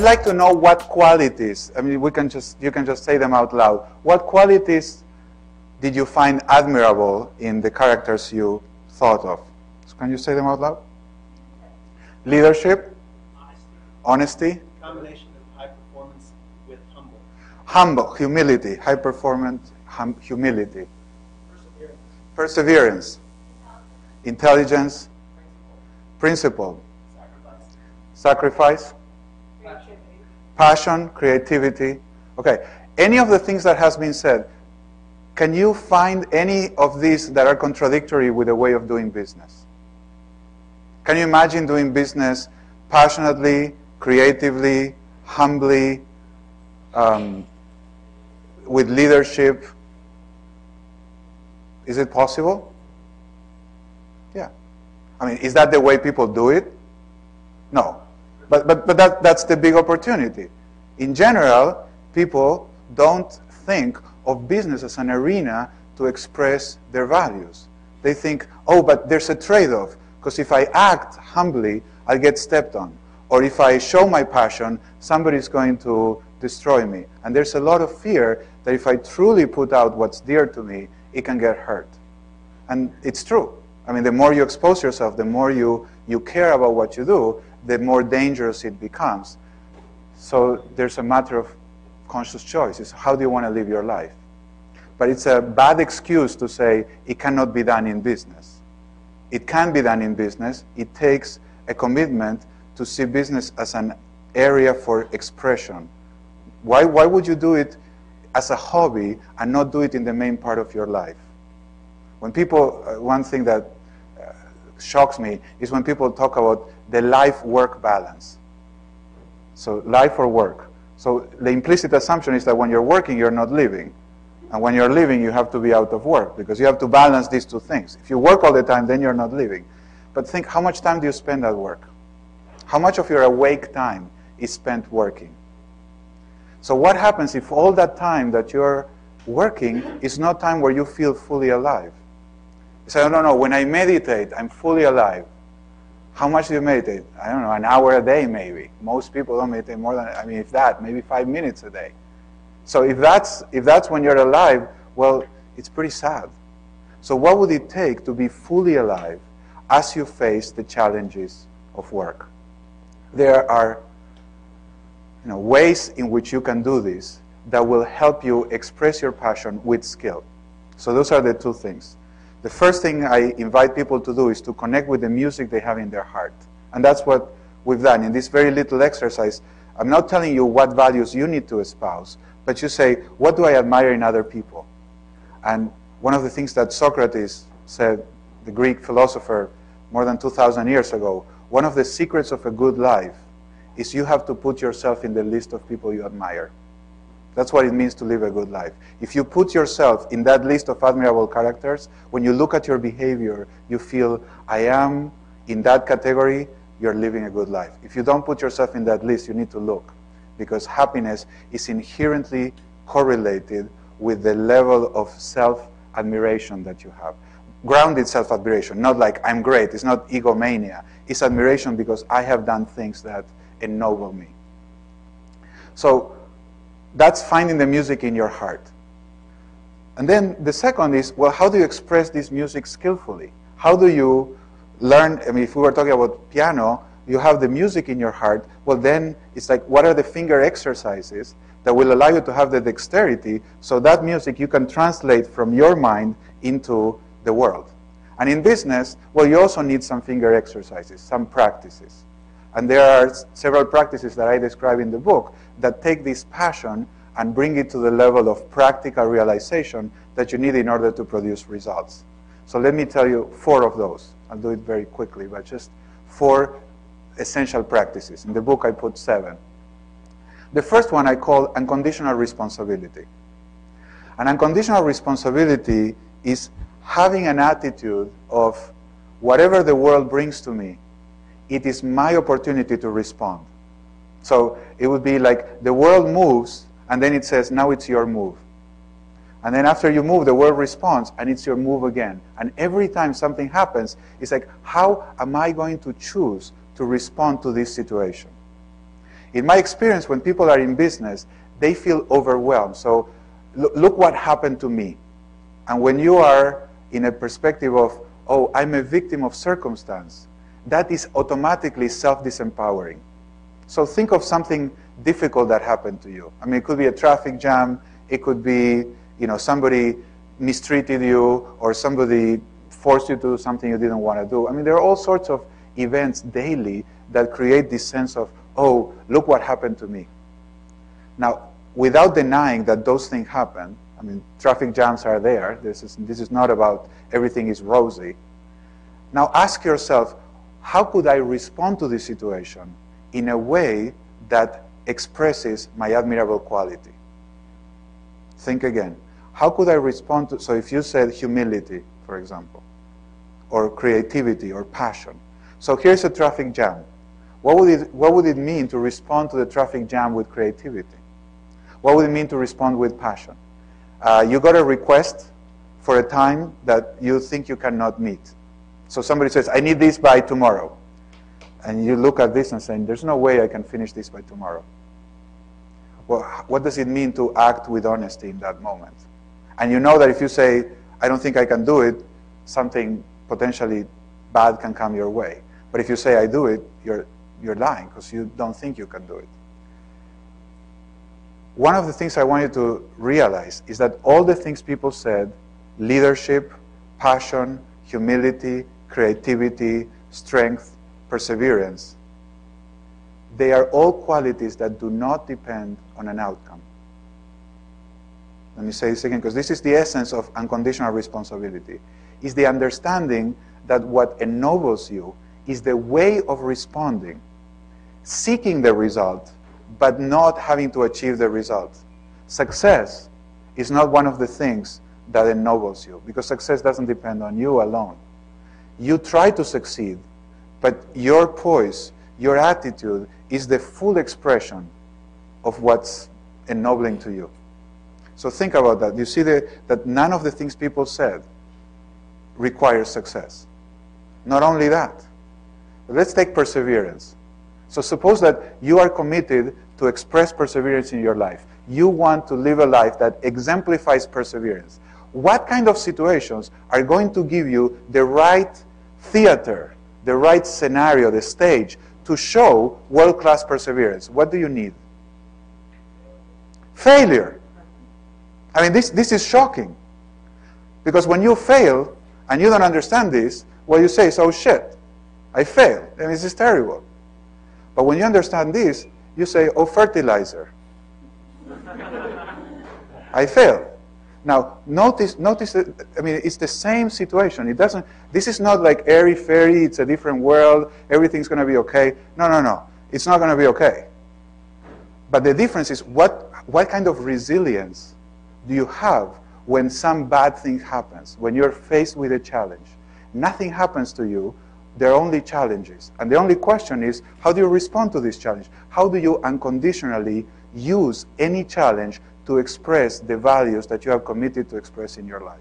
like to know what qualities, I mean, you can just say them out loud. What qualities did you find admirable in the characters you thought of? So can you say them out loud? Leadership? Honesty? Combination of high performance with humble. Humble, humility, high performance, humility. Perseverance. Perseverance. Intelligence. Principle. Sacrifice. Passion, creativity. Okay, any of the things that has been said, can you find any of these that are contradictory with a way of doing business? Can you imagine doing business passionately, creatively, humbly, with leadership? Is it possible? Yeah. I mean, is that the way people do it? No. But that's the big opportunity. In general, people don't think of business as an arena to express their values. They think, oh, but there's a trade-off, because if I act humbly, I'll get stepped on. Or if I show my passion, somebody's going to destroy me. And there's a lot of fear that if I truly put out what's dear to me, it can get hurt. And it's true. I mean, the more you expose yourself, the more you care about what you do, the more dangerous it becomes. So there's a matter of conscious choice. It's how do you want to live your life? But it's a bad excuse to say it cannot be done in business. It can be done in business. It takes a commitment to see business as an area for expression. Why would you do it as a hobby and not do it in the main part of your life? When people, one thing that shocks me is when people talk about the life-work balance. So life or work. So the implicit assumption is that when you're working, you're not living. And when you're living, you have to be out of work because you have to balance these two things. If you work all the time, then you're not living. But think, how much time do you spend at work? How much of your awake time is spent working? So what happens if all that time that you're working is not time where you feel fully alive? You say, no, when I meditate, I'm fully alive. How much do you meditate? I don't know, an hour a day maybe. Most people don't meditate more than, I mean, if that, maybe 5 minutes a day. So if that's when you're alive, well, it's pretty sad. So what would it take to be fully alive as you face the challenges of work? There are ways in which you can do this that will help you express your passion with skill. So those are the two things. The first thing I invite people to do is to connect with the music they have in their heart. And that's what we've done. In this very little exercise, I'm not telling you what values you need to espouse, but you say, what do I admire in other people? And one of the things that Socrates said, the Greek philosopher, more than 2,000 years ago, one of the secrets of a good life is you have to put yourself in the list of people you admire. That's what it means to live a good life. If you put yourself in that list of admirable characters, when you look at your behavior, you feel, I am in that category, you're living a good life. If you don't put yourself in that list, you need to look, because happiness is inherently correlated with the level of self-admiration that you have. Grounded self-admiration, not like I'm great, it's not egomania. It's admiration because I have done things that ennoble me. So that's finding the music in your heart. And then the second is, well, how do you express this music skillfully? How do you learn? I mean, if we were talking about piano, you have the music in your heart. Well, then it's like, what are the finger exercises that will allow you to have the dexterity so that music you can translate from your mind into the world? And in business, well, you also need some finger exercises, some practices. And there are several practices that I describe in the book that take this passion and bring it to the level of practical realization that you need in order to produce results. So let me tell you 4 of those. I'll do it very quickly, but just 4 essential practices. In the book, I put 7. The first one I call unconditional responsibility. And unconditional responsibility is having an attitude of whatever the world brings to me, it is my opportunity to respond. So it would be like the world moves, and then it says, now it's your move. And then after you move, the world responds, and it's your move again. And every time something happens, it's like, how am I going to choose to respond to this situation? In my experience, when people are in business, they feel overwhelmed. So look what happened to me. And when you are in a perspective of, oh, I'm a victim of circumstance, that is automatically self-disempowering. So think of something difficult that happened to you. I mean, it could be a traffic jam. It could be, somebody mistreated you, or somebody forced you to do something you didn't want to do. I mean, there are all sorts of events daily that create this sense of, oh, look what happened to me. Now, without denying that those things happen, I mean, traffic jams are there. This is not about everything is rosy. Now ask yourself, how could I respond to this situation in a way that expresses my admirable quality? Think again. How could I respond to, so if you said humility, for example, or creativity or passion. So here's a traffic jam. What would it mean to respond to the traffic jam with creativity? What would it mean to respond with passion? You got a request for a time that you think you cannot meet. So somebody says, I need this by tomorrow. And you look at this and say, there's no way I can finish this by tomorrow. Well, what does it mean to act with honesty in that moment? And you know that if you say, I don't think I can do it, something potentially bad can come your way. But if you say, I do it, you're lying because you don't think you can do it. One of the things I want you to realize is that all the things people said, leadership, passion, humility, creativity, strength, perseverance, they are all qualities that do not depend on an outcome. Let me say this again, because this is the essence of unconditional responsibility. Is the understanding that what ennobles you is the way of responding, seeking the result, but not having to achieve the result. Success is not one of the things that ennobles you, because success doesn't depend on you alone. You try to succeed, but your poise, your attitude is the full expression of what's ennobling to you. So think about that. You see that none of the things people said require success. Not only that, but let's take perseverance. So suppose that you are committed to express perseverance in your life. You want to live a life that exemplifies perseverance. What kind of situations are going to give you the right theater, the right scenario, the stage, to show world-class perseverance? What do you need? Failure. I mean, this is shocking. Because when you fail, and you don't understand this, what you say is, oh shit, I failed, and this is terrible. But when you understand this, you say, oh, fertilizer. I failed. Now, notice that, I mean, it's the same situation. This is not like airy-fairy, it's a different world, everything's going to be okay. No. It's not going to be okay. But the difference is, what kind of resilience do you have when some bad thing happens, when you're faced with a challenge? Nothing happens to you. There are only challenges. And the only question is, how do you respond to this challenge? How do you unconditionally use any challenge to express the values that you have committed to express in your life?